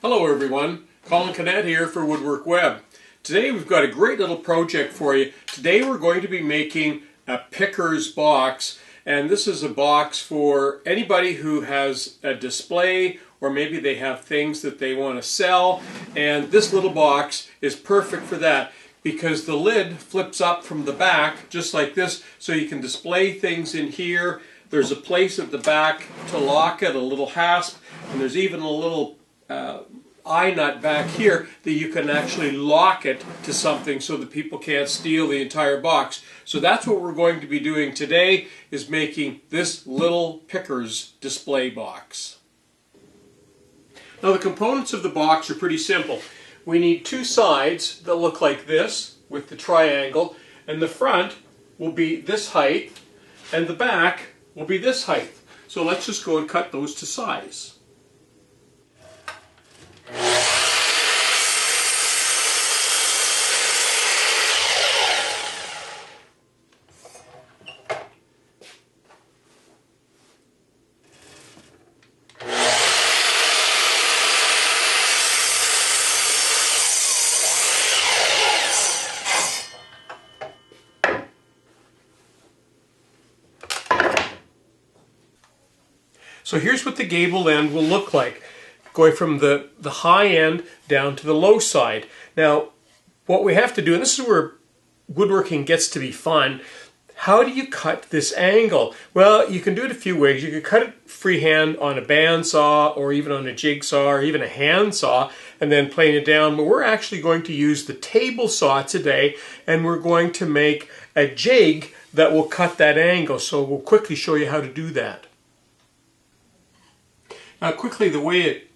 Hello everyone, Colin Canet here for WoodWorkWeb. Today we've got a great little project for you. Today we're going to be making a picker's box, and this is a box for anybody who has a display or maybe they have things that they want to sell, and this little box is perfect for that because the lid flips up from the back just like this, so you can display things in here. There's a place at the back to lock it, a little hasp, and there's even a little eye nut back here that you can actually lock it to something so that people can't steal the entire box. So that's what we're going to be doing today, is making this little picker's display box. Now the components of the box are pretty simple. We need two sides that look like this with the triangle, and the front will be this height and the back will be this height. So let's just go and cut those to size. So here's what the gable end will look like, going from the high end down to the low side. Now, what we have to do, and this is where woodworking gets to be fun, how do you cut this angle? Well, you can do it a few ways. You can cut it freehand on a bandsaw or even on a jigsaw or even a handsaw and then plane it down. But we're actually going to use the table saw today, and we're going to make a jig that will cut that angle. So we'll quickly show you how to do that. Now quickly, the way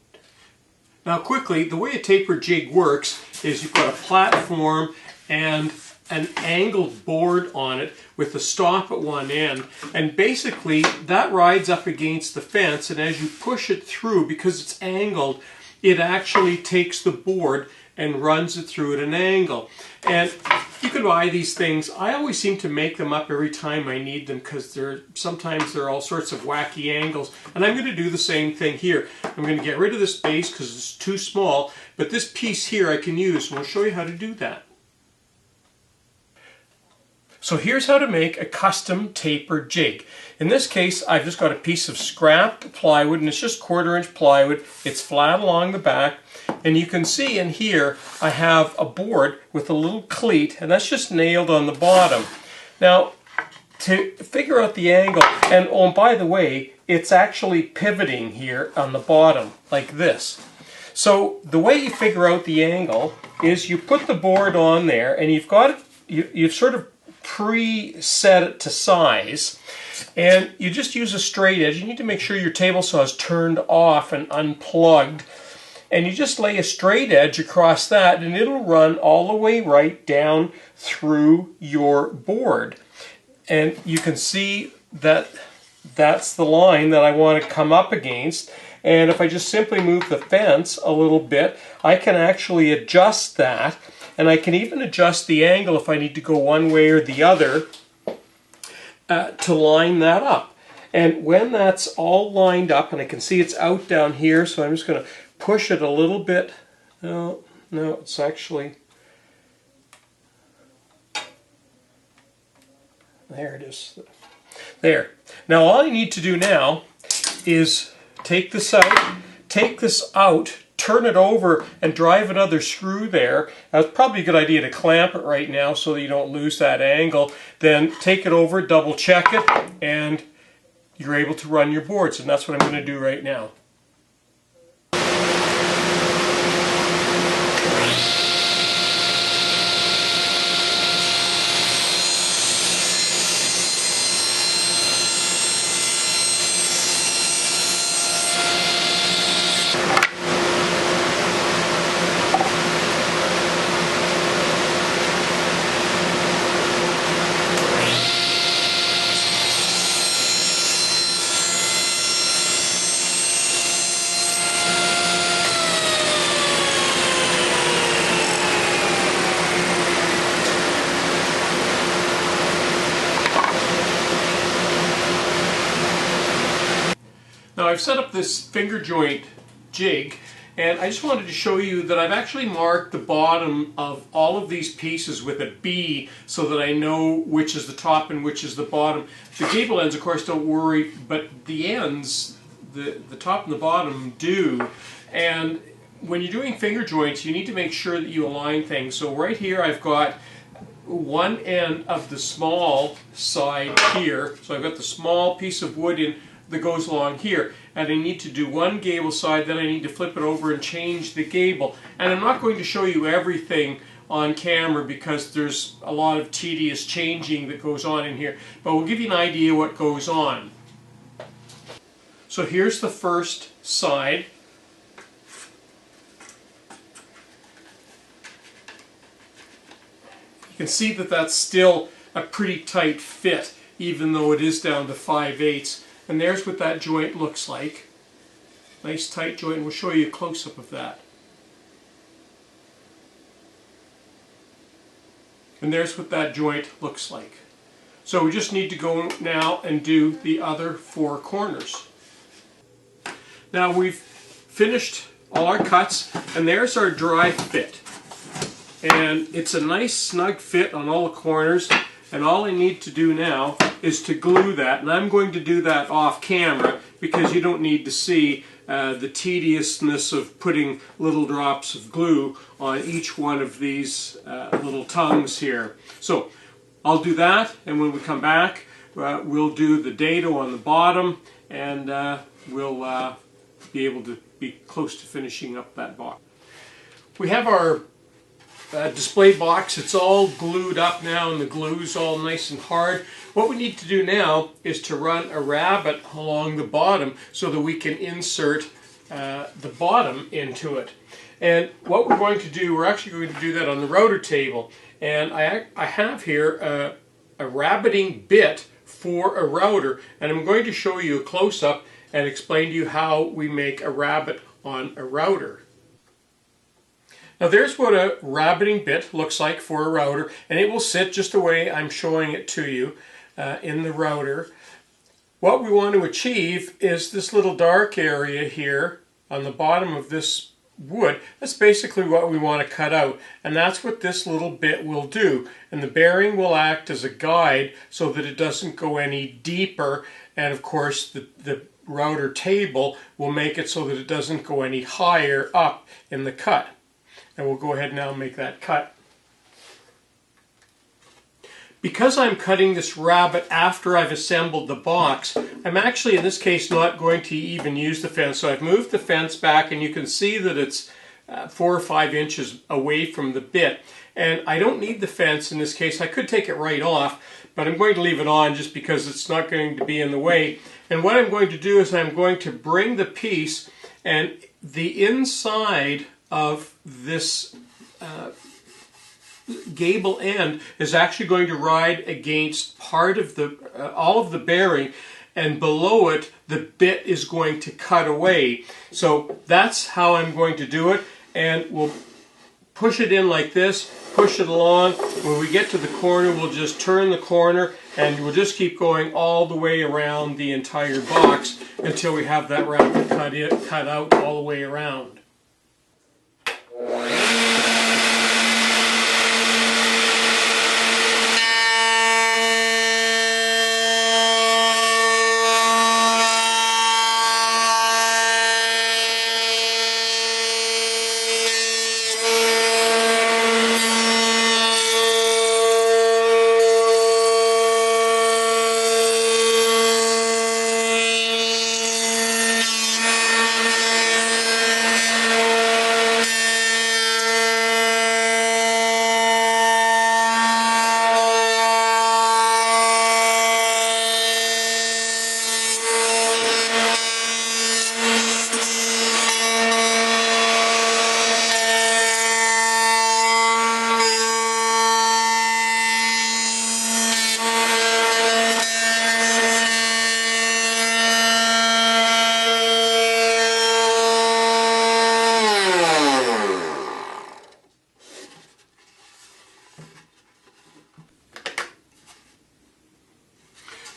a taper jig works is you've got a platform and an angled board on it with a stop at one end, and basically that rides up against the fence, and as you push it through, because it's angled, it actually takes the board and runs it through at an angle. And you can buy these things. I always seem to make them up every time I need them because sometimes they're all sorts of wacky angles. And I'm going to do the same thing here. I'm going to get rid of this base because it's too small, but this piece here I can use, and we'll show you how to do that. So here's how to make a custom taper jig. In this case, I've just got a piece of scrap plywood, and it's just 1/4 inch plywood. It's flat along the back, and you can see in here I have a board with a little cleat, and that's just nailed on the bottom. Now, to figure out the angle, and oh, by the way, it's actually pivoting here on the bottom like this. So the way you figure out the angle is you put the board on there, and you've got it, you've sort of pre-set it to size, and you just use a straight edge. You need to make sure your table saw is turned off and unplugged, and you just lay a straight edge across that, and it'll run all the way right down through your board. And you can see that that's the line that I want to come up against, and if I just simply move the fence a little bit, I can actually adjust that. And I can even adjust the angle if I need to go one way or the other to line that up. And when that's all lined up, and I can see it's out down here, so I'm just going to push it a little bit. No, it's actually... There it is. There. Now all I need to do now is take this out, turn it over, and drive another screw there. Now, it's probably a good idea to clamp it right now so that you don't lose that angle. Then take it over, double check it, and you're able to run your boards. And that's what I'm going to do right now. Now I've set up this finger joint jig, And I just wanted to show you that I've actually marked the bottom of all of these pieces with a B so that I know which is the top and which is the bottom. The gable ends, of course, don't worry, but the ends, the top and the bottom do. And when you're doing finger joints, you need to make sure that you align things. So right here I've got one end of the small side here. So I've got the small piece of wood in that goes along here, and I need to do one gable side, then I need to flip it over and change the gable. And I'm not going to show you everything on camera because there's a lot of tedious changing that goes on in here, but we'll give you an idea what goes on. So here's the first side. You can see that that's still a pretty tight fit, even though it is down to 5/8. And there's what that joint looks like. Nice tight joint. We'll show you a close-up of that. And there's what that joint looks like. So we just need to go now and do the other 4 corners. Now we've finished all our cuts, and there's our dry fit. And it's a nice snug fit on all the corners, and all I need to do now is to glue that, and I'm going to do that off camera because you don't need to see the tediousness of putting little drops of glue on each one of these little tongues here. So I'll do that, and when we come back we'll do the dado on the bottom, and we'll be able to be close to finishing up that box. We have our display box. It's all glued up now, and the glue's all nice and hard. What we need to do now is to run a rabbet along the bottom so that we can insert the bottom into it. And what we're going to do, we're actually going to do that on the router table. And I have here a rabbeting bit for a router, and I'm going to show you a close-up and explain to you how we make a rabbet on a router. Now there's what a rabbeting bit looks like for a router, and it will sit just the way I'm showing it to you in the router. What we want to achieve is this little dark area here on the bottom of this wood. That's basically what we want to cut out, and that's what this little bit will do. And the bearing will act as a guide so that it doesn't go any deeper, and of course the router table will make it so that it doesn't go any higher up in the cut. And we'll go ahead now and make that cut. Because I'm cutting this rabbet after I've assembled the box, I'm actually in this case not going to even use the fence. So I've moved the fence back, and you can see that it's 4 or 5 inches away from the bit. And I don't need the fence in this case. I could take it right off, but I'm going to leave it on just because it's not going to be in the way. And what I'm going to do is I'm going to bring the piece, and the inside of this gable end is actually going to ride against part of the all of the bearing, and below it the bit is going to cut away. So that's how I'm going to do it, and we'll push it in like this, push it along. When we get to the corner, we'll just turn the corner, and we'll just keep going all the way around the entire box until we have that rabbet cut out all the way around.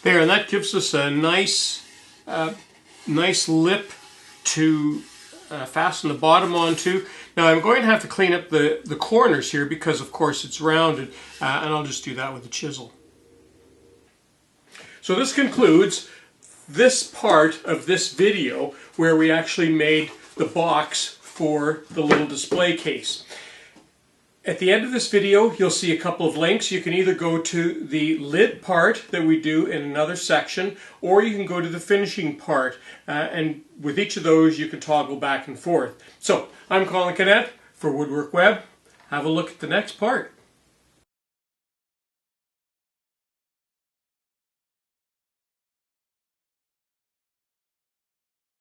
There, and that gives us a nice lip to fasten the bottom onto. Now I'm going to have to clean up the corners here because of course it's rounded, and I'll just do that with a chisel. So this concludes this part of this video where we actually made the box for the little display case. At the end of this video, you'll see a couple of links. You can either go to the lid part that we do in another section, or you can go to the finishing part, and with each of those you can toggle back and forth. So, I'm Colin Cadet for WoodWorkWeb. Have a look at the next part.